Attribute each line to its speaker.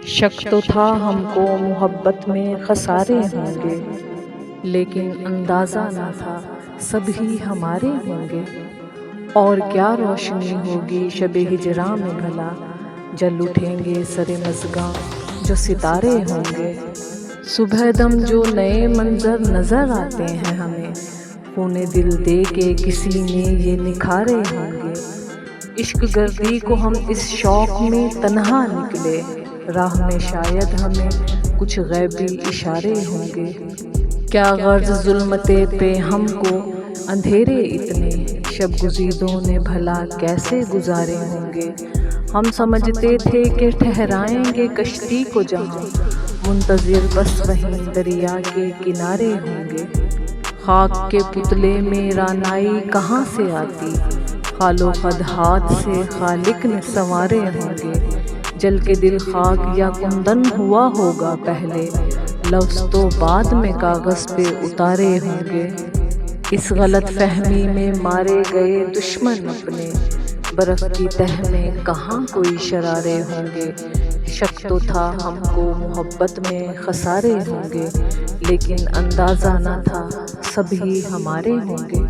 Speaker 1: شک تو تھا ہم کو محبت میں خسارے ہوں گے، لیکن اندازہ نہ تھا سب ہی ہمارے ہوں گے۔ اور کیا روشنی ہوگی شب ہجراں میں بھلا، جل اٹھیں گے سر مژگاں جو ستارے ہوں گے۔ صبح دم جو نئے منظر نظر آتے ہیں ہمیں، خون دل دے کے کسی نے یہ نکھارے ہوں گے۔ عشق گردی کو ہم اس شوق میں تنہا نکلے، راہ میں شاید ہمیں کچھ غیبی اشارے ہوں گے۔ کیا غرض ظلمت پہ ہم کو اندھیرے اتنے، شب گزیدوں نے بھلا کیسے گزارے ہوں گے۔ ہم سمجھتے تھے کہ ٹھہرائیں گے کشتی کو جہاں، منتظر بس وہیں دریا کے کنارے ہوں گے۔ خاک کے پتلے میں رعنائی کہاں سے آتی، خال و خد ہاتھ سے خالق نے سنوارے ہوں گے۔ جل کے دل خاک یا کندن ہوا ہوگا پہلے، لفظ تو بعد میں کاغذ پہ اتارے ہوں گے۔ اس غلط فہمی میں مارے گئے دشمن اپنے، برف کی تہ میں کہاں کوئی شرارے ہوں گے۔ شک تو تھا ہم کو محبت میں خسارے ہوں گے، لیکن اندازہ نہ تھا سب ہی ہمارے ہوں گے۔